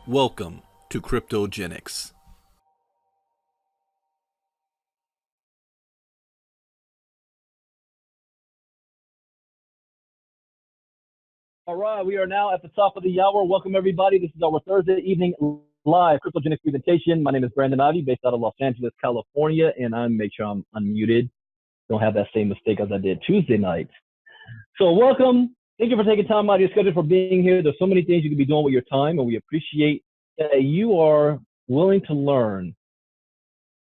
Welcome to Kryptogenex. All right, we are now at the top of the hour. Welcome, everybody. This is our Thursday evening live Kryptogenex Presentation. My name is Brandon Ivey, based out of Los Angeles, California, and I'm make sure I'm unmuted. Don't have that same mistake as I did Tuesday night. So welcome. Thank you for taking time out of your schedule for being here. There's so many things you could be doing with your time, and we appreciate that you are willing to learn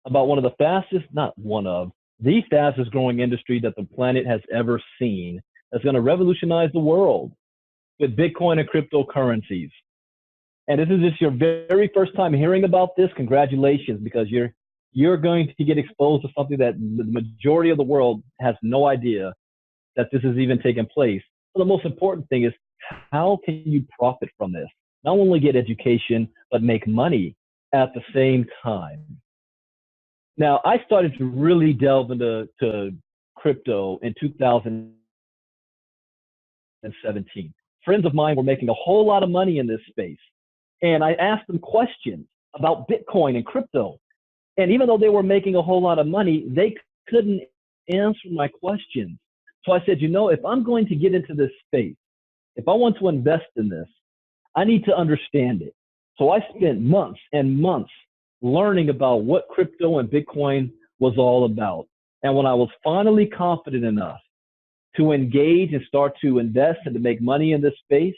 about one of the fastest, not one of, the fastest growing industry that the planet has ever seen. That's going to revolutionize the world with Bitcoin and cryptocurrencies. And this is just your very first time hearing about this. Congratulations, because you're going to get exposed to something that the majority of the world has no idea that this is even taking place. So the most important thing is, how can you profit from this? Not only get education, but make money at the same time. Now, I started to really delve into crypto in 2017. Friends of mine were making a whole lot of money in this space. And I asked them questions about Bitcoin and crypto. And even though they were making a whole lot of money, they couldn't answer my questions. So I said, if I'm going to get into this space, if I want to invest in this, I need to understand it. So I spent months and months learning about what crypto and Bitcoin was all about. And when I was finally confident enough to engage and start to invest and to make money in this space,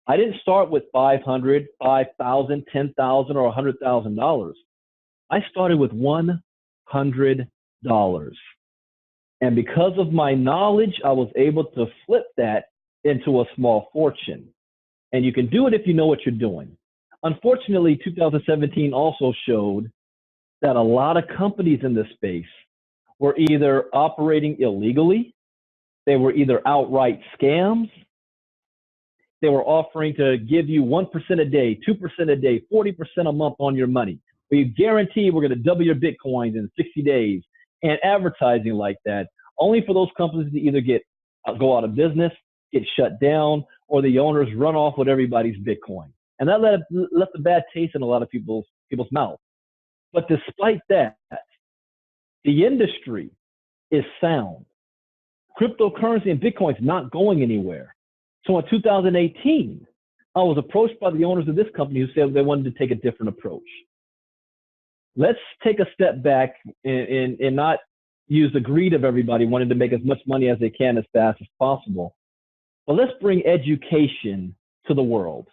I didn't start with $500, $5,000, $10,000, or $100,000. I started with $100. And because of my knowledge, I was able to flip that into a small fortune. And you can do it if you know what you're doing. Unfortunately, 2017 also showed that a lot of companies in this space were either operating illegally, they were either outright scams, they were offering to give you 1% a day, 2% a day, 40% a month on your money. We guarantee we're going to double your Bitcoins in 60 days, and advertising like that, only for those companies to either go out of business, get shut down, or the owners run off with everybody's Bitcoin. And that left a bad taste in a lot of people's mouth. But despite that, the industry is sound. Cryptocurrency and Bitcoin is not going anywhere. So in 2018, I was approached by the owners of this company who said they wanted to take a different approach. Let's take a step back and not use the greed of everybody wanting to make as much money as they can as fast as possible. But let's bring education to the world.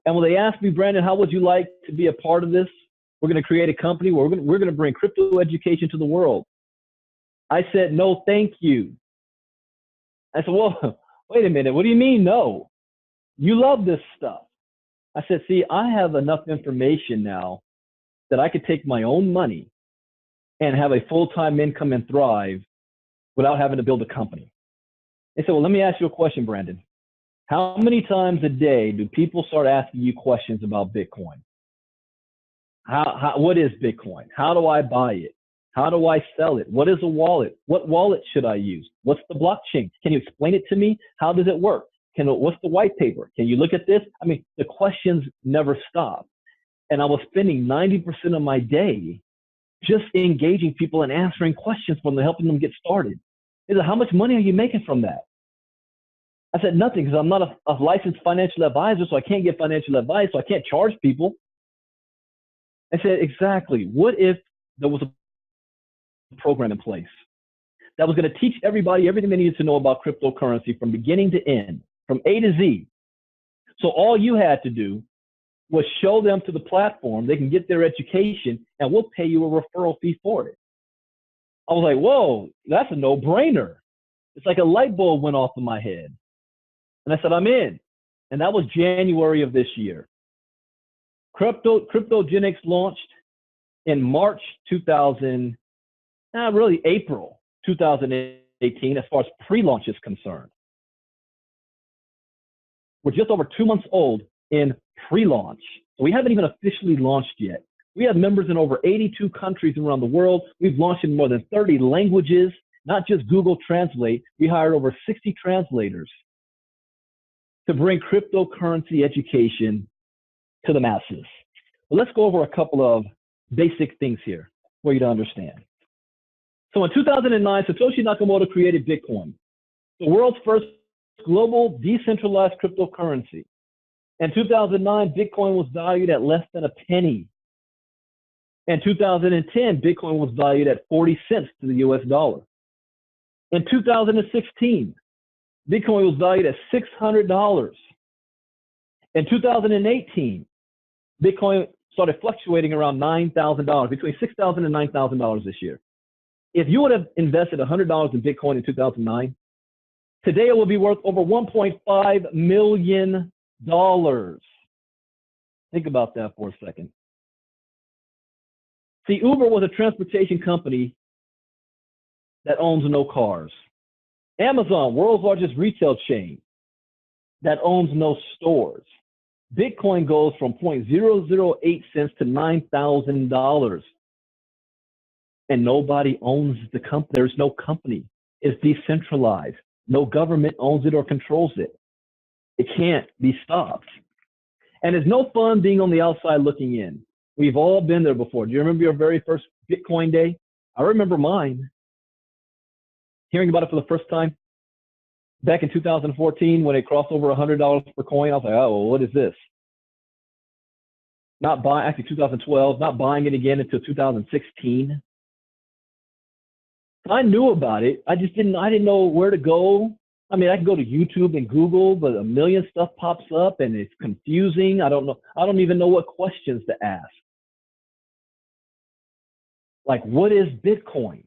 And when they asked me, Brandon, how would you like to be a part of this? We're going to create a company where we're going to bring crypto education to the world. I said, no, thank you. I said, well, wait a minute. What do you mean, no? You love this stuff. I said, see, I have enough information now that I could take my own money and have a full-time income and thrive without having to build a company. They said, well, let me ask you a question, Brandon. How many times a day do people start asking you questions about Bitcoin? What is Bitcoin? How do I buy it? How do I sell it? What is a wallet? What wallet should I use? What's the blockchain? Can you explain it to me? How does it work? What's the white paper? Can you look at this? I mean, the questions never stop. And I was spending 90% of my day just engaging people and answering questions from them, helping them get started. They said, how much money are you making from that? I said, nothing, because I'm not a licensed financial advisor, so I can't give financial advice, so I can't charge people. I said, exactly. What if there was a program in place that was going to teach everybody everything they needed to know about cryptocurrency from beginning to end, from A to Z? So all you had to do was show them to the platform, they can get their education, and we'll pay you a referral fee for it. I was like, whoa, that's a no-brainer. It's like a light bulb went off in my head. And I said, I'm in. And that was January of this year. Kryptogenex launched in March 2018, as far as pre-launch is concerned. We're just over 2 months old in pre-launch. We haven't even officially launched yet. We have members in over 82 countries around the world. We've launched in more than 30 languages, not just Google Translate. We hired over 60 translators to bring cryptocurrency education to the masses. But let's go over a couple of basic things here for you to understand. So in 2009, Satoshi Nakamoto created Bitcoin, the world's first global decentralized cryptocurrency. In 2009, Bitcoin was valued at less than a penny. In 2010, Bitcoin was valued at 40 cents to the US dollar. In 2016, Bitcoin was valued at $600. In 2018, Bitcoin started fluctuating around $9,000, between $6,000 and $9,000 this year. If you would have invested $100 in Bitcoin in 2009, today it will be worth over $1.5 million. Think about that for a second. See, Uber was a transportation company that owns no cars. Amazon, world's largest retail chain, that owns no stores. Bitcoin goes from 0.008 cents to $9,000. And nobody owns the company. There's no company. It's decentralized. No government owns it or controls it. It can't be stopped. And it's no fun being on the outside looking in. We've all been there before. Do you remember your very first Bitcoin day? I remember mine. Hearing about it for the first time back in 2014 when it crossed over $100 per coin, I was like, oh, well, what is this? Not buying, actually 2012, not buying it again until 2016. I knew about it. I didn't know where to go. I mean, I can go to YouTube and Google, but a million stuff pops up and it's confusing. I don't know. I don't even know what questions to ask. Like, what is Bitcoin?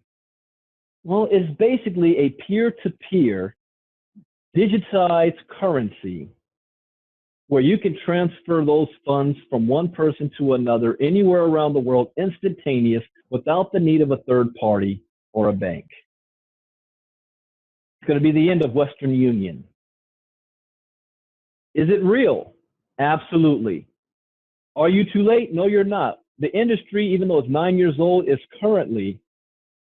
Well, it's basically a peer-to-peer digitized currency where you can transfer those funds from one person to another anywhere around the world instantaneous without the need of a third party or a bank. It's going to be the end of Western Union. Is it real? Absolutely. Are you too late? No, you're not. The industry, even though it's 9 years old, is currently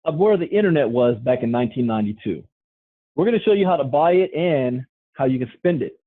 of where the internet was back in 1992. We're going to show you how to buy it and how you can spend it.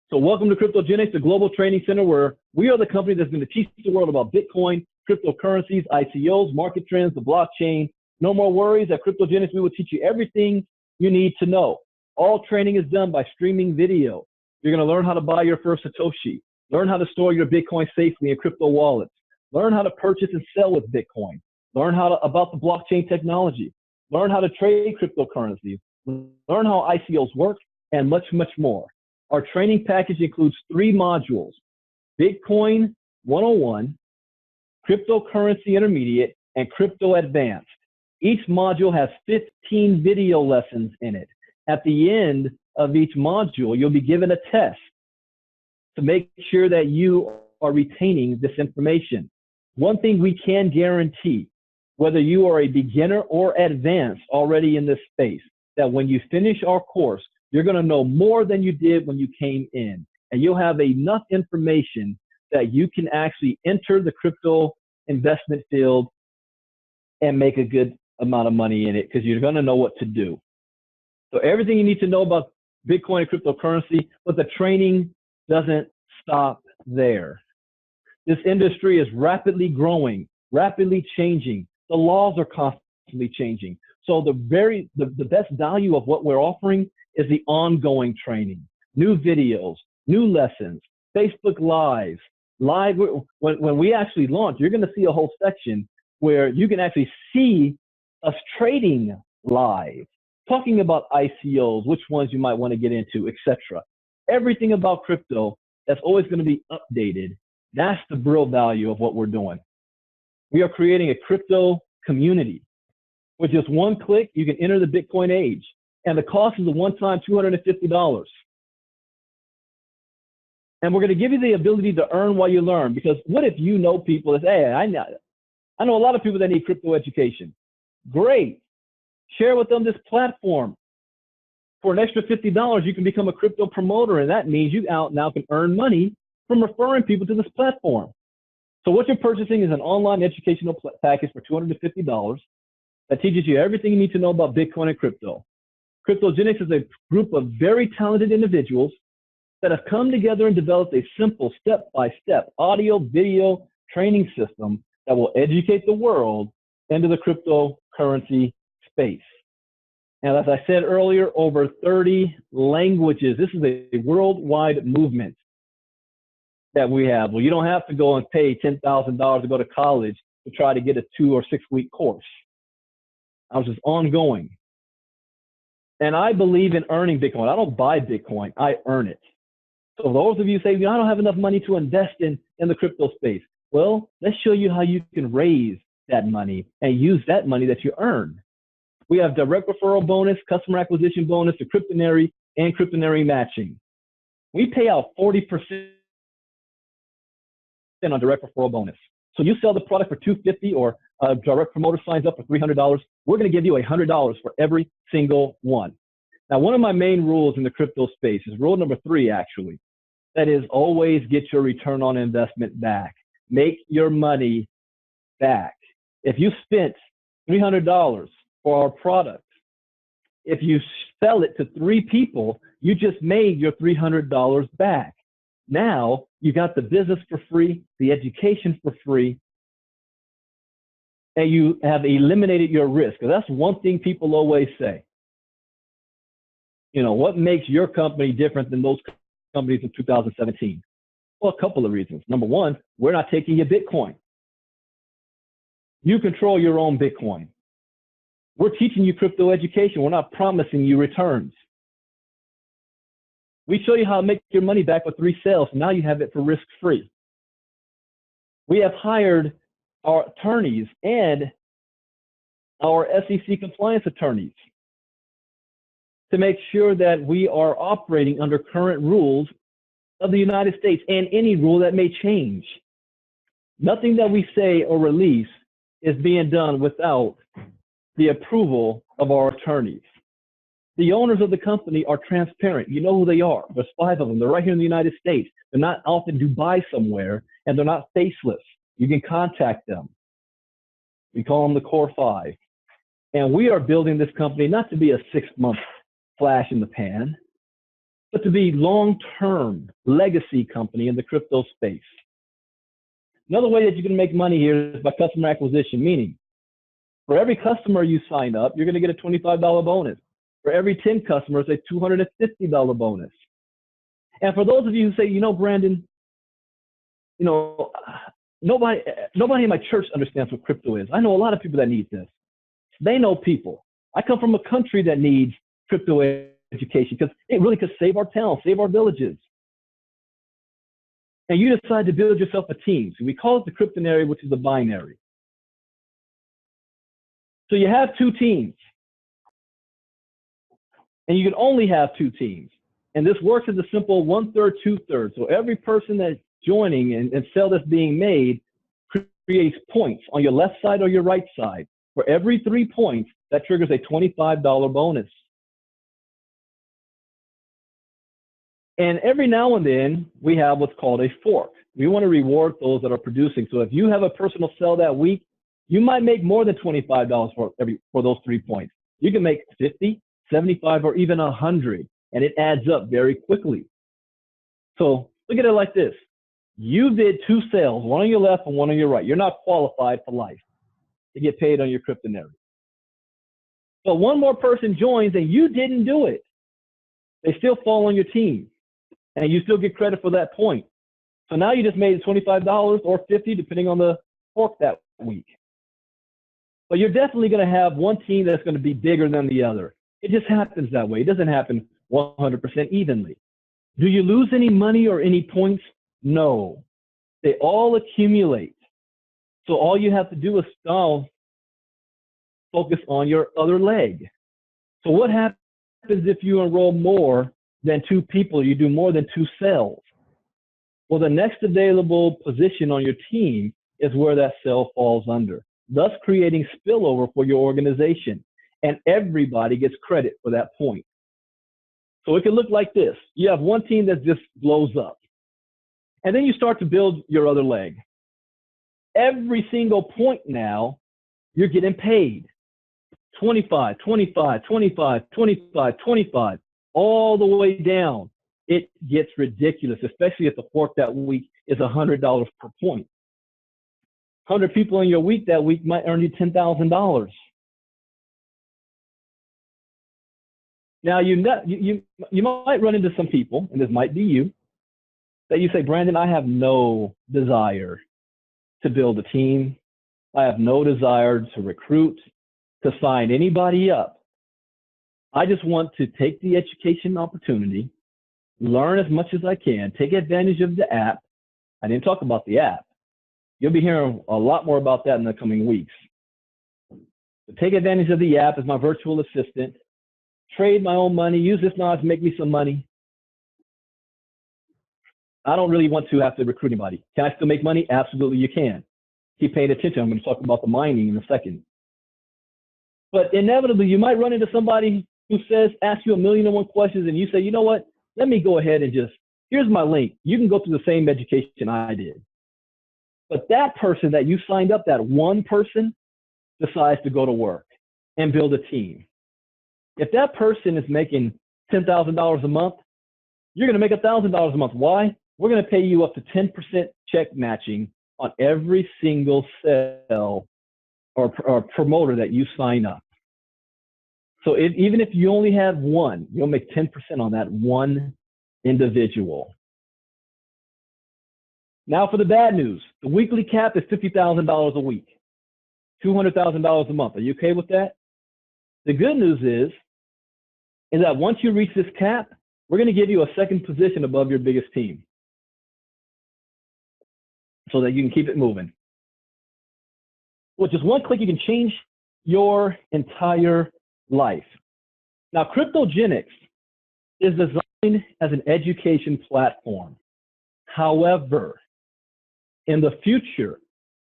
So welcome to Kryptogenex, the global training center where we are the company that's going to teach the world about Bitcoin, cryptocurrencies, ICOs, market trends, the blockchain. No more worries. At Kryptogenex, we will teach you everything you need to know. All training is done by streaming video. You're going to learn how to buy your first Satoshi, learn how to store your Bitcoin safely in crypto wallets, learn how to purchase and sell with Bitcoin, learn about the blockchain technology, learn how to trade cryptocurrencies, learn how ICOs work, and much, much more. Our training package includes 3 modules: Bitcoin 101, Cryptocurrency Intermediate, and Crypto Advanced. Each module has 15 video lessons in it. At the end of each module, you'll be given a test to make sure that you are retaining this information. One thing we can guarantee, whether you are a beginner or advanced already in this space, that when you finish our course, you're going to know more than you did when you came in. And you'll have enough information that you can actually enter the crypto investment field and make a good amount of money in it because you're going to know what to do. So everything you need to know about Bitcoin and cryptocurrency, but the training doesn't stop there. This industry is rapidly growing, rapidly changing. The laws are constantly changing. So the best value of what we're offering is the ongoing training, new videos, new lessons, Facebook Live. When we actually launch, you're going to see a whole section where you can actually see us trading live, talking about ICOs, which ones you might want to get into, etc. Everything about crypto that's always going to be updated. That's the real value of what we're doing. We are creating a crypto community. With just one click, you can enter the Bitcoin age. And the cost is a one-time $250. And we're going to give you the ability to earn while you learn. Because what if you know people that, hey, I know a lot of people that need crypto education. Great. Share with them this platform. For an extra $50, you can become a crypto promoter. And that means you now can earn money from referring people to this platform. So what you're purchasing is an online educational package for $250 that teaches you everything you need to know about Bitcoin and crypto. Kryptogenex is a group of very talented individuals that have come together and developed a simple step-by-step audio, video training system that will educate the world into the cryptocurrency space. And as I said earlier, over 30 languages. This is a worldwide movement that we have. Well, you don't have to go and pay $10,000 to go to college to try to get a 2 or 6 week course. Ours is ongoing. And I believe in earning Bitcoin. I don't buy Bitcoin, I earn it. So those of you say, I don't have enough money to invest in the crypto space. Well, let's show you how you can raise that money and use that money that you earn. We have direct referral bonus, customer acquisition bonus, the Kryptonary, and Kryptonary matching. We pay out 40% on direct referral bonus. So you sell the product for $250 or a direct promoter signs up for $300. We're going to give you $100 for every single one. Now, one of my main rules in the crypto space is rule number 3, actually. That is, always get your return on investment back. Make your money back. If you spent $300 for our product, if you sell it to 3 people, you just made your $300 back. Now you got the business for free, the education for free, and you have eliminated your risk. Because that's one thing people always say. What makes your company different than those companies in 2017? Well, a couple of reasons. Number one, we're not taking your Bitcoin. You control your own Bitcoin. We're teaching you crypto education. We're not promising you returns. We show you how to make your money back with 3 sales. Now you have it for risk-free. We have hired our attorneys and our SEC compliance attorneys to make sure that we are operating under current rules of the United States and any rule that may change. Nothing that we say or release is being done without the approval of our attorneys. The owners of the company are transparent. You know who they are. There's 5 of them. They're right here in the United States. They're not off in Dubai somewhere, and they're not faceless. You can contact them. We call them the Core 5. And we are building this company not to be a 6-month flash in the pan, but to be long-term legacy company in the crypto space. Another way that you can make money here is by customer acquisition, meaning for every customer you sign up, you're going to get a $25 bonus. For every 10 customers, a $250 bonus. And for those of you who say, Brandon, nobody in my church understands what crypto is. I know a lot of people that need this. They know people. I come from a country that needs crypto education because it really could save our towns, save our villages. And you decide to build yourself a team. So we call it the Kryptonary, which is the binary. So you have 2 teams. And you can only have 2 teams. And this works as a simple 1/3, 2/3. So every person that's joining and sale that's being made creates points on your left side or your right side. For every 3 points, that triggers a $25 bonus. And every now and then, we have what's called a fork. We want to reward those that are producing. So if you have a personal sell that week, you might make more than $25 for those 3 points. You can make 50, 75, or even 100, and it adds up very quickly. So look at it like this. You did 2 sales, one on your left and one on your right. You're not qualified for life to get paid on your Kryptonary. But one more person joins and you didn't do it. They still fall on your team, and you still get credit for that point. So now you just made $25 or $50, depending on the fork that week. But you're definitely going to have one team that's going to be bigger than the other. It just happens that way. It doesn't happen 100% evenly. Do you lose any money or any points? No. They all accumulate. So all you have to do is now focus on your other leg. So what happens if you enroll more than 2 people? You do more than 2 sales. Well, the next available position on your team is where that sale falls under, thus creating spillover for your organization. And everybody gets credit for that point. So it can look like this. You have one team that just blows up. And then you start to build your other leg. Every single point now, you're getting paid. 25, 25, 25, 25, 25, all the way down it gets ridiculous, especially if the fork that week is $100 per point. 100 people in your week that week might earn you $10,000. Now, you might run into some people, and this might be you, that you say, Brandon, I have no desire to build a team. I have no desire to recruit, to sign anybody up. I just want to take the education opportunity, learn as much as I can, take advantage of the app. I didn't talk about the app. You'll be hearing a lot more about that in the coming weeks. So take advantage of the app as my virtual assistant, trade my own money, use this knowledge to make me some money. I don't really want to have to recruit anybody. Can I still make money? Absolutely, you can. Keep paying attention. I'm going to talk about the mining in a second. But inevitably, you might run into somebody who asks you 1,000,001 questions, and you say, you know what? Let me go ahead and here's my link. You can go through the same education I did. But that person that you signed up, that one person, decides to go to work and build a team. If that person is making $10,000 a month, you're going to make $1,000 a month. Why? We're going to pay you up to 10% check matching on every single sale or promoter that you sign up. So even if you only have one, you'll make 10% on that one individual. Now for the bad news. The weekly cap is $50,000 a week, $200,000 a month. Are you okay with that? The good news is that once you reach this cap, we're going to give you a second position above your biggest team so that you can keep it moving. With just one click, you can change your entire life. Now, Kryptogenex is designed as an education platform. However, in the future,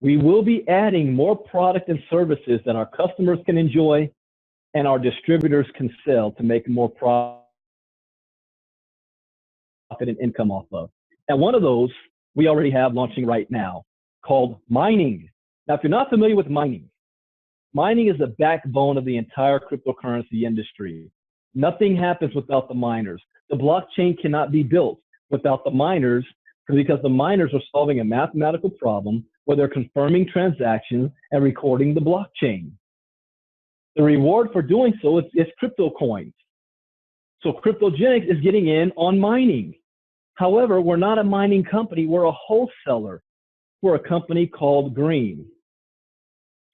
we will be adding more product and services that our customers can enjoy and our distributors can sell to make more profit and income off of. And one of those we already have launching right now called mining. Now, if you're not familiar with mining, mining is the backbone of the entire cryptocurrency industry. Nothing happens without the miners. The blockchain cannot be built without the miners because the miners are solving a mathematical problem where they're confirming transactions and recording the blockchain. The reward for doing so is crypto coins. So Kryptogenex is getting in on mining. However, we're not a mining company, we're a wholesaler. We're a company called Green.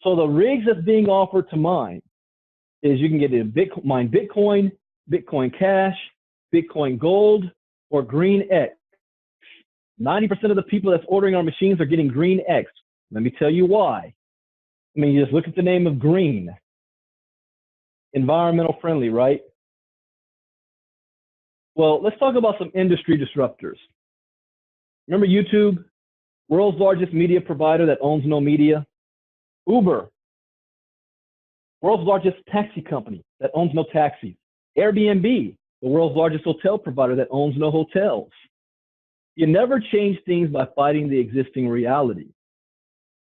So the rigs that's being offered to mine is you can get mine Bitcoin, Bitcoin Cash, Bitcoin Gold, or Green X. 90% of the people that's ordering our machines are getting Green X. Let me tell you why. I mean, you just look at the name of Green. Environmental friendly, right? Well, let's talk about some industry disruptors. Remember YouTube, world's largest media provider that owns no media? Uber, world's largest taxi company that owns no taxis. Airbnb, the world's largest hotel provider that owns no hotels. You never change things by fighting the existing reality.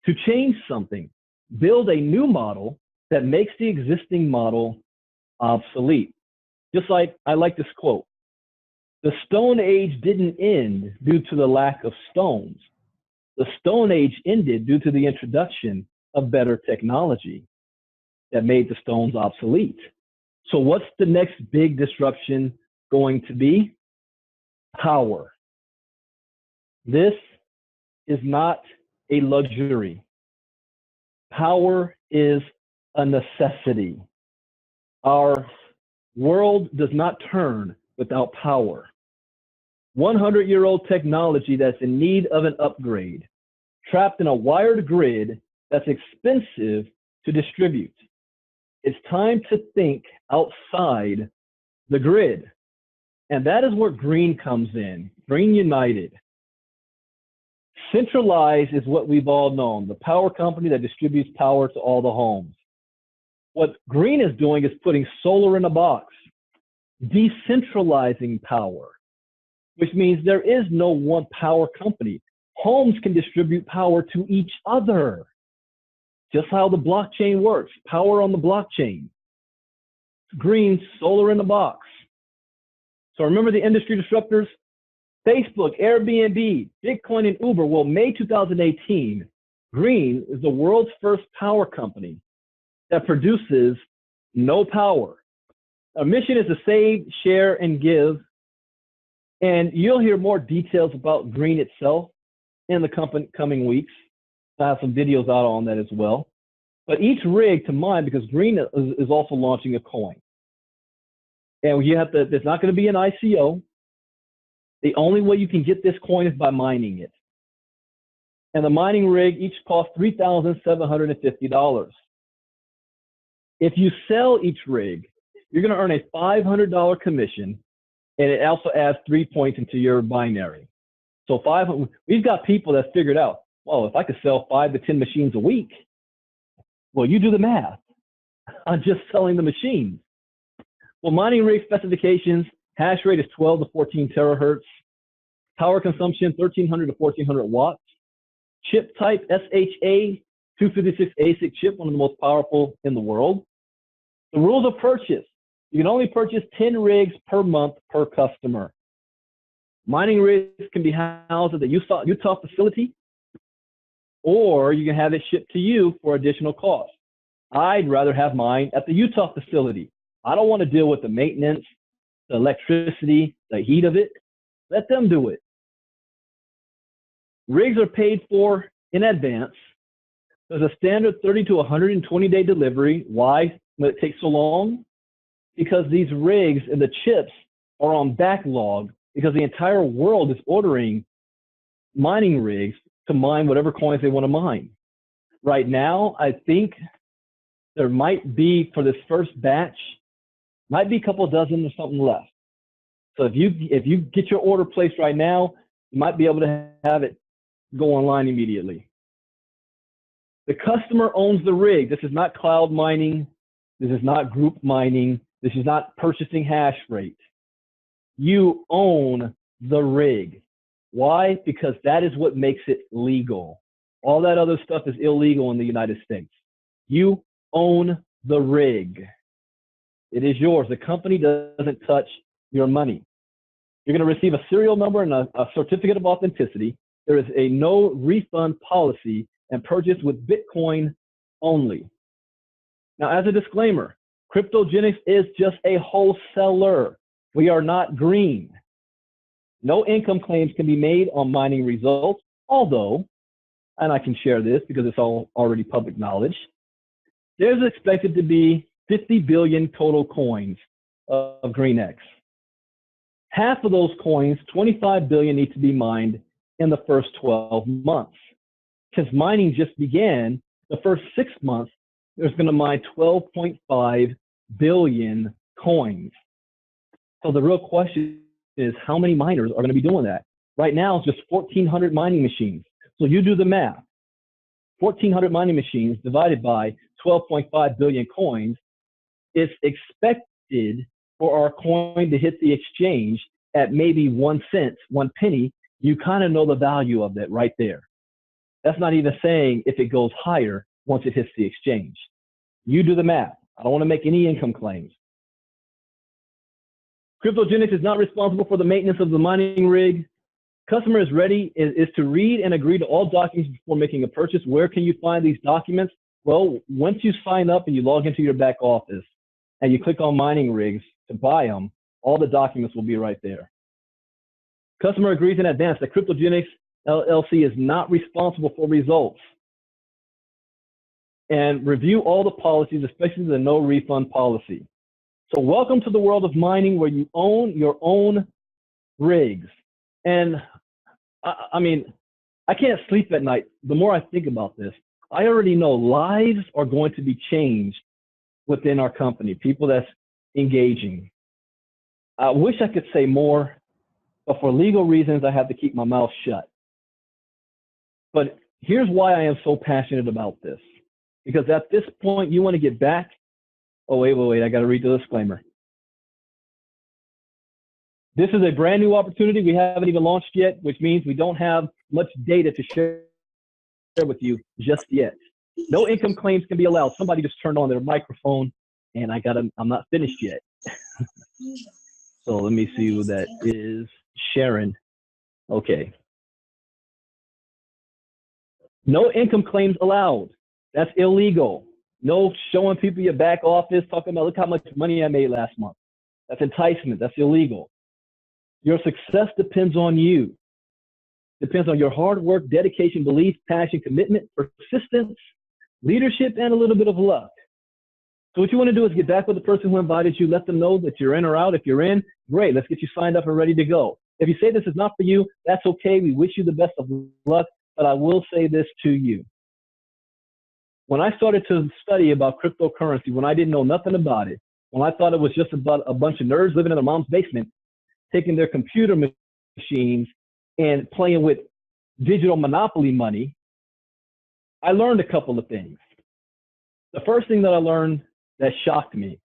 To change something, build a new model that makes the existing model obsolete. Just like I like this quote, the Stone Age didn't end due to the lack of stones. The Stone Age ended due to the introduction of better technology that made the stones obsolete. So what's the next big disruption going to be? Power. This is not a luxury. Power is a necessity. Our world does not turn without power. 100-year-old technology that's in need of an upgrade, trapped in a wired grid that's expensive to distribute. It's time to think outside the grid. And that is where Green comes in, Green United. Centralized is what we've all known, the power company that distributes power to all the homes. What Green is doing is putting solar in a box, decentralizing power, which means there is no one power company. Homes can distribute power to each other. Just how the blockchain works, power on the blockchain. Green, solar in the box. So remember the industry disruptors? Facebook, Airbnb, Bitcoin, and Uber. Well, May 2018, Green is the world's first power company that produces no power. Our mission is to save, share, and give. And you'll hear more details about Green itself in the coming weeks. I have some videos out on that as well. But each rig to mine, because Green is also launching a coin. And you have to, there's not going to be an ICO. The only way you can get this coin is by mining it. And the mining rig each costs $3,750. If you sell each rig, you're going to earn a $500 commission, and it also adds 3 points into your binary. So we've got people that figured out, well, if I could sell 5 to 10 machines a week, well, you do the math on just selling the machines. Well, mining rig specifications, hash rate is 12 to 14 terahertz. Power consumption, 1,300 to 1,400 watts. Chip type, SHA, 256 ASIC chip, one of the most powerful in the world. The rules of purchase. You can only purchase 10 rigs per month per customer. Mining rigs can be housed at the Utah facility, or you can have it shipped to you for additional cost. I'd rather have mine at the Utah facility. I don't want to deal with the maintenance, the electricity, the heat of it. Let them do it. Rigs are paid for in advance. There's a standard 30 to 120 day delivery. Why will it take so long? Because these rigs and the chips are on backlog because the entire world is ordering mining rigs to mine whatever coins they want to mine. Right now, I think there might be, for this first batch, might be a couple dozen or something left. So if you get your order placed right now, you might be able to have it go online immediately. The customer owns the rig. This is not cloud mining. This is not group mining. This is not purchasing hash rate. You own the rig. Why? Because that is what makes it legal. All that other stuff is illegal in the United States. You own the rig. It is yours. The company doesn't touch your money. You're going to receive a serial number and a certificate of authenticity. There is a no refund policy and purchase with Bitcoin only. Now, as a disclaimer, Kryptogenex is just a wholesaler. We are not Green. No income claims can be made on mining results, although, and I can share this because it's all already public knowledge, there's expected to be 50 billion total coins of GreenX. Half of those coins, 25 billion, need to be mined in the first 12 months. Since mining just began, the first 6 months, there's going to mine 12.5 billion coins. So the real question is, how many miners are going to be doing that? Right now, it's just 1,400 mining machines. So you do the math. 1,400 mining machines divided by 12.5 billion coins is expected for our coin to hit the exchange at maybe 1 cent, 1 penny. You kind of know the value of that right there. That's not even saying if it goes higher once it hits the exchange. You do the math. I don't want to make any income claims. Kryptogenex is not responsible for the maintenance of the mining rig. Customer is ready is to read and agree to all documents before making a purchase. Where can you find these documents? Well, once you sign up and you log into your back office and you click on mining rigs to buy them, all the documents will be right there. Customer agrees in advance that Kryptogenex LLC is not responsible for results. And review all the policies, especially the no refund policy. So welcome to the world of mining where you own your own rigs. And I mean, I can't sleep at night. The more I think about this, I already know lives are going to be changed within our company, people that's engaging. I wish I could say more, but for legal reasons, I have to keep my mouth shut. But here's why I am so passionate about this. Because at this point, you want to get back. Oh, wait, I got to read the disclaimer. This is a brand new opportunity. We haven't even launched yet, which means we don't have much data to share with you just yet. No income claims can be allowed. Somebody just turned on their microphone and I'm not finished yet. So let me see who that is. Sharon. Okay. No income claims allowed. That's illegal. No showing people your back office, talking about, look how much money I made last month. That's enticement. That's illegal. Your success depends on you. Depends on your hard work, dedication, belief, passion, commitment, persistence, leadership, and a little bit of luck. So what you want to do is get back with the person who invited you, let them know that you're in or out. If you're in, great, let's get you signed up and ready to go. If you say this is not for you, that's okay. We wish you the best of luck, but I will say this to you. When I started to study about cryptocurrency, when I didn't know nothing about it, when I thought it was just about a bunch of nerds living in their mom's basement, taking their computer machines and playing with digital monopoly money, I learned a couple of things. The first thing that I learned that shocked me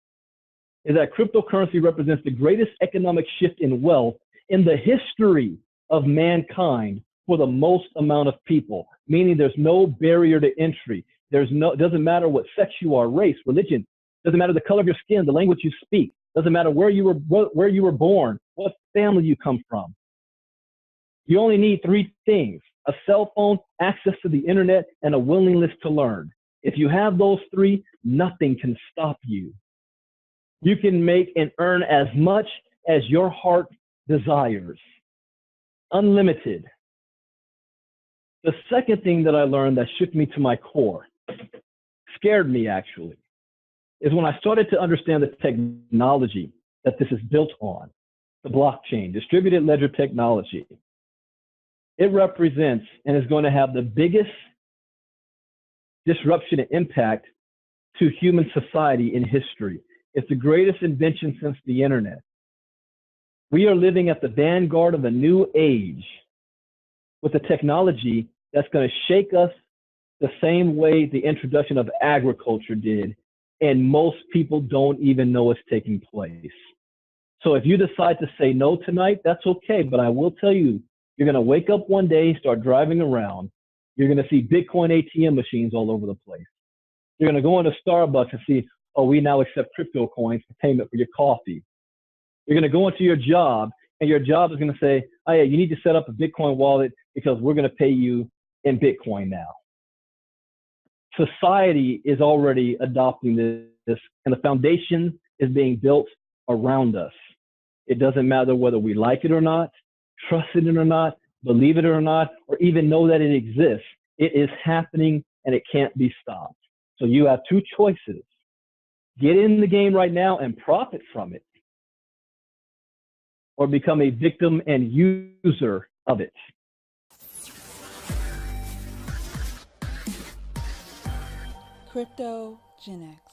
is that cryptocurrency represents the greatest economic shift in wealth in the history of mankind for the most amount of people, meaning there's no barrier to entry. Doesn't matter what sex you are, race, religion, doesn't matter the color of your skin, the language you speak, doesn't matter where you were born, what family you come from. You only need three things: a cell phone, access to the internet, and a willingness to learn. If you have those three, nothing can stop you. You can make and earn as much as your heart desires. Unlimited. The second thing that I learned that shook me to my core, scared me actually, is when I started to understand the technology that this is built on, the blockchain, distributed ledger technology. It represents and is going to have the biggest disruption and impact to human society in history. It's the greatest invention since the internet. We are living at the vanguard of a new age with a technology that's going to shake us the same way the introduction of agriculture did, and most people don't even know it's taking place. So if you decide to say no tonight, that's okay, but I will tell you, you're going to wake up one day, start driving around, you're going to see Bitcoin ATM machines all over the place. You're going to go into Starbucks and see, oh, we now accept crypto coins for payment for your coffee. You're going to go into your job, and your job is going to say, oh yeah, you need to set up a Bitcoin wallet because we're going to pay you in Bitcoin now. Society is already adopting this, and the foundation is being built around us. It doesn't matter whether we like it or not, trust it or not, believe it or not, or even know that it exists. It is happening, and it can't be stopped. So you have two choices. Get in the game right now and profit from it, or become a victim and user of it. Kryptogenex.